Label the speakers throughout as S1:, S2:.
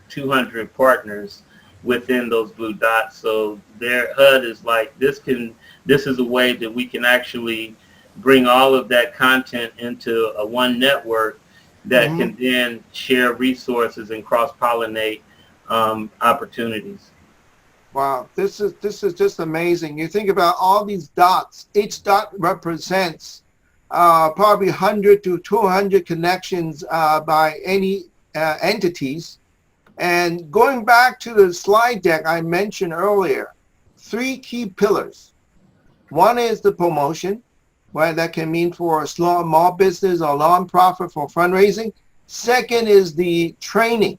S1: 200 partners within those blue dots. So their HUD is like, this is a way that we can actually bring all of that content into a one network that
S2: Hmm.
S1: can then share resources and cross-pollinate opportunities.
S2: Wow, this is just amazing. You think about all these dots. Each dot represents probably 100 to 200 connections by any entities. And going back to the slide deck I mentioned earlier, three key pillars. One is the promotion, right? That can mean for a small business or nonprofit for fundraising. Second is the training.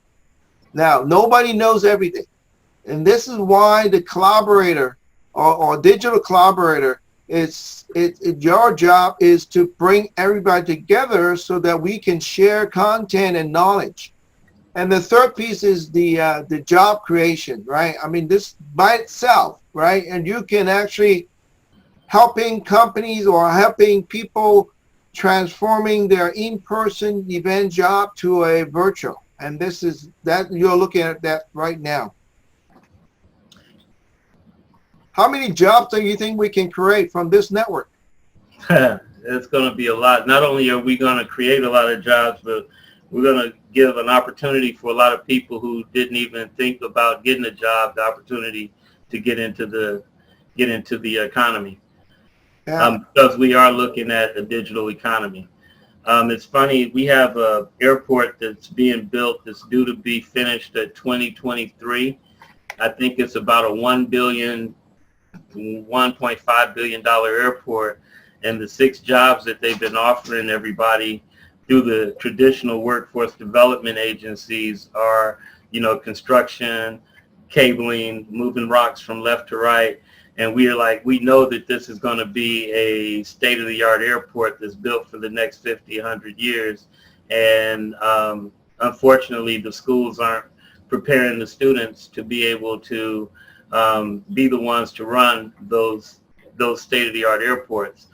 S2: Now, nobody knows everything. And this is why the collaborator or digital collaborator your job is to bring everybody together so that we can share content and knowledge. And the third piece is the job creation, right? I mean, this by itself, right? And you can actually helping companies or helping people transforming their in-person event job to a virtual. And this is that you're looking at that right now. How many jobs do you think we can create from this network?
S1: It's going to be a lot. Not only are we going to create a lot of jobs, but we're going to give an opportunity for a lot of people who didn't even think about getting a job, the opportunity to get into the economy.
S2: Yeah.
S1: Because we are looking at a digital economy. It's funny, we have an airport that's being built that's due to be finished at 2023. I think it's about a $1.5 billion airport, and the 6 jobs that they've been offering everybody through the traditional workforce development agencies are, construction, cabling, moving rocks from left to right. And we are like, we know that this is going to be a state-of-the-art airport that's built for the next 50, 100 years. And unfortunately, the schools aren't preparing the students to be able to be the ones to run those state-of-the-art airports.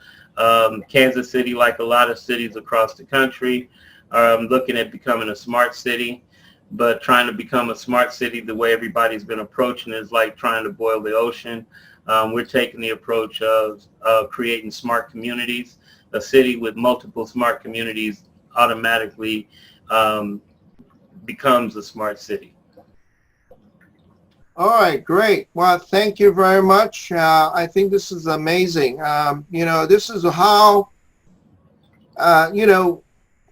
S1: Kansas City, like a lot of cities across the country, are looking at becoming a smart city. But trying to become a smart city, the way everybody's been approaching is like trying to boil the ocean. We're taking the approach of creating smart communities. A city with multiple smart communities automatically becomes a smart city.
S2: All right, great. Well, thank you very much. I think this is amazing. This is how,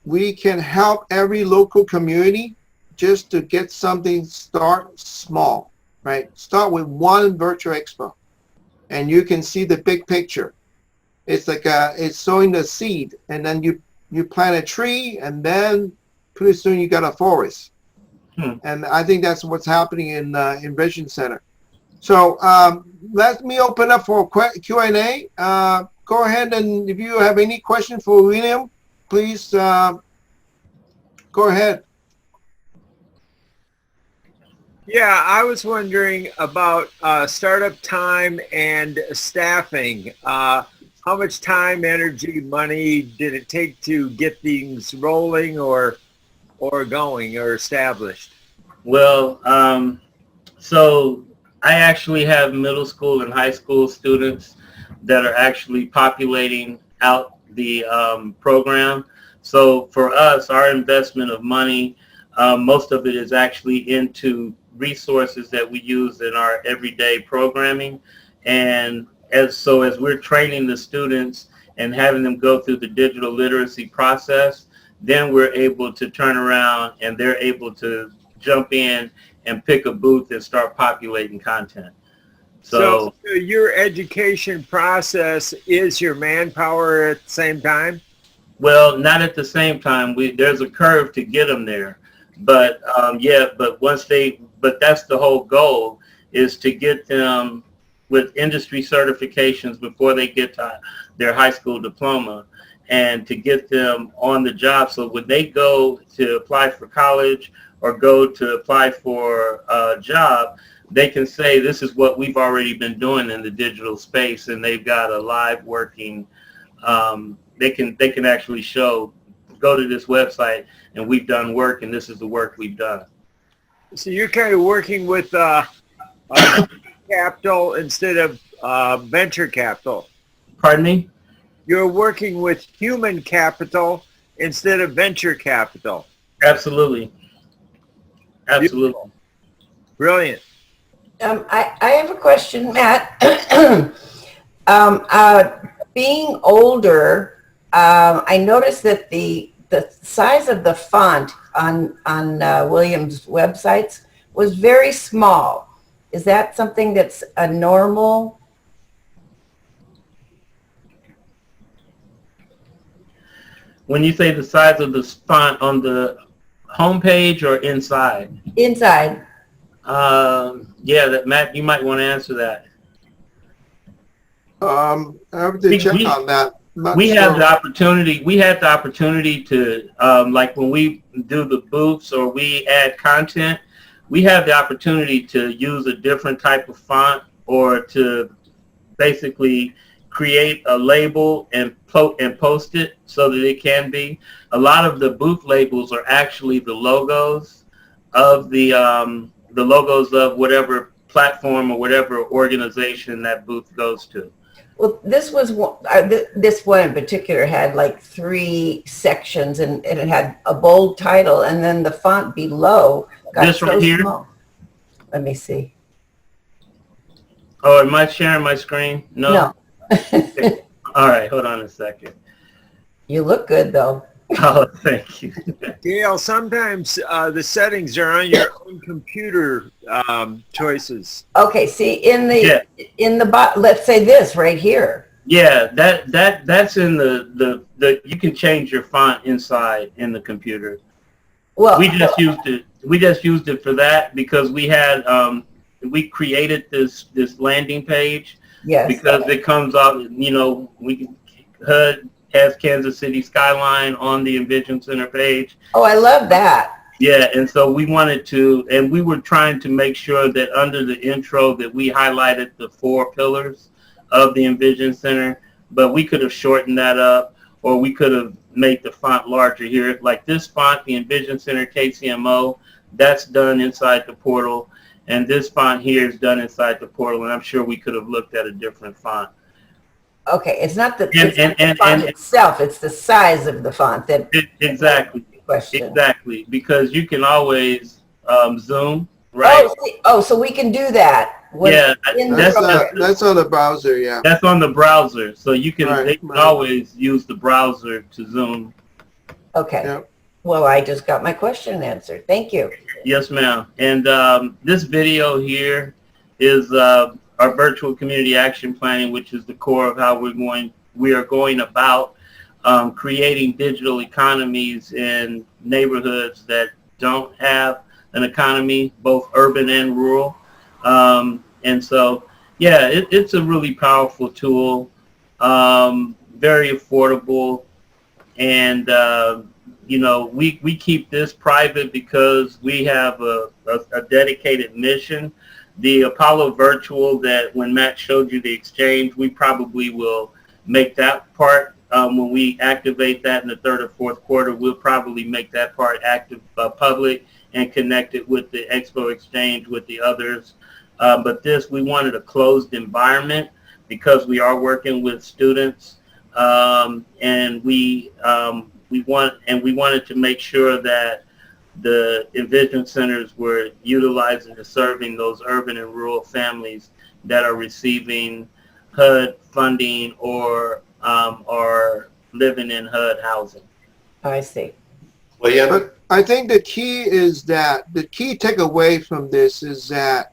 S2: we can help every local community just to get something, start small, right? Start with one virtual expo and you can see the big picture. It's like it's sowing the seed, and then you plant a tree, and then pretty soon you got a forest.
S1: Hmm.
S2: And I think that's what's happening in Vision Center. So let me open up for Q&A. Go ahead, and if you have any questions for William, please go ahead.
S3: Yeah, I was wondering about startup time and staffing. How much time, energy, money did it take to get things rolling or going or established?
S1: Well, so I actually have middle school and high school students that are actually populating out the program. So for us, our investment of money, most of it is actually into resources that we use in our everyday programming. And as we're training the students and having them go through the digital literacy process, then we're able to turn around and they're able to jump in and pick a booth and start populating content.
S3: So
S1: So,
S3: your education process is your manpower at the same time?
S1: well, not at the same time. There's a curve to get them there, but but that's the whole goal, is to get them with industry certifications before they get to their high school diploma, and to get them on the job. So when they go to apply for college or go to apply for a job, they can say, this is what we've already been doing in the digital space, and they've got a live working, they can actually show, go to this website and we've done work and this is the work we've done.
S3: So you're kind of working with capital instead of venture capital.
S1: Pardon me?
S3: You're working with human capital instead of venture capital.
S1: Absolutely. Absolutely.
S3: Brilliant.
S4: I have a question, Matt. Being older, I noticed that the size of the font on Williams' websites was very small. Is that something that's a normal?
S1: When you say the size of the font on the homepage or inside?
S4: Inside.
S1: Yeah, that Matt, you might want to answer that.
S2: I have to check on that.
S1: We had the opportunity. We had the opportunity to, like when we do the booths or we add content, we have the opportunity to use a different type of font or to basically create a label and post it so that it can be. A lot of the booth labels are actually the logos of the logos of whatever platform or whatever organization that booth goes to.
S4: Well, this was this one in particular had like 3 sections, and it had a bold title, and then the font below got
S1: This right here?
S4: small. Let me see.
S1: Oh, am I sharing my screen?
S4: No.
S1: All right, hold on a second.
S4: You look good though.
S1: Oh, thank you.
S3: Gail, sometimes the settings are on your own computer choices.
S4: Okay, see in the let's say this right here.
S1: Yeah, that's in the you can change your font inside in the computer.
S4: Well,
S1: we just used it for that because we had we created this landing page.
S4: Yes.
S1: Because it comes out, you know, HUD has Kansas City skyline on the Envision Center page.
S4: Oh, I love that.
S1: Yeah, and so we wanted to, and we were trying to make sure that under the intro that we highlighted the 4 pillars of the Envision Center, but we could have shortened that up, or we could have made the font larger here. Like this font, the Envision Center KCMO, that's done inside the portal, and this font here is done inside the portal, and I'm sure we could have looked at a different font.
S4: Okay, it's not the font itself, it's the size of the font that
S1: exactly.
S4: Question.
S1: Exactly, because you can always zoom, right?
S4: Oh, so we can do that.
S1: Yeah,
S2: that's on the browser. Yeah,
S1: that's on the browser, so you can
S2: right,
S1: they can always use the browser to zoom.
S4: Okay.
S2: Yep.
S4: Well, I just got my question answered. Thank you.
S1: Yes, ma'am. And this video here is our virtual community action planning, which is the core of how we are going about creating digital economies in neighborhoods that don't have an economy, both urban and rural. And so, yeah, it's a really powerful tool, very affordable, and you know, we keep this private because we have a dedicated mission. The Apollo Virtual that when Matt showed you the exchange, we probably will make that part when we activate that in the 3rd or 4th quarter. We'll probably make that part active public and connect it with the Expo Exchange with the others. But this, we wanted a closed environment because we are working with students, and we wanted to make sure that the Envision Centers were utilizing and serving those urban and rural families that are receiving HUD funding or living in HUD housing.
S4: I see.
S5: Well, yeah,
S2: but I think the key is that the key takeaway from this is that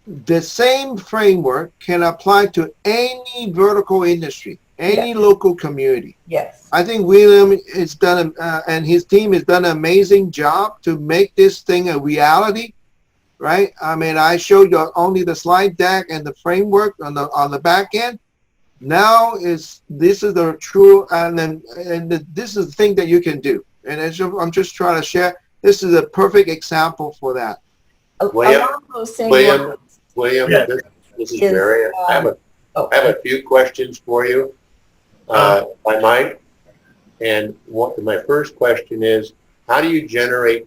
S2: the same framework can apply to any vertical industry, any local community.
S4: Yes.
S2: I think William has done, and his team has done an amazing job to make this thing a reality, right? I mean, I showed you only the slide deck and the framework on the back end. Now this is the true, this is the thing that you can do. And I'm just trying to share. This is a perfect example for that.
S5: William,
S1: Yeah.
S5: this is Barry. I have a few questions for you, if I might. And my first question is, how do you generate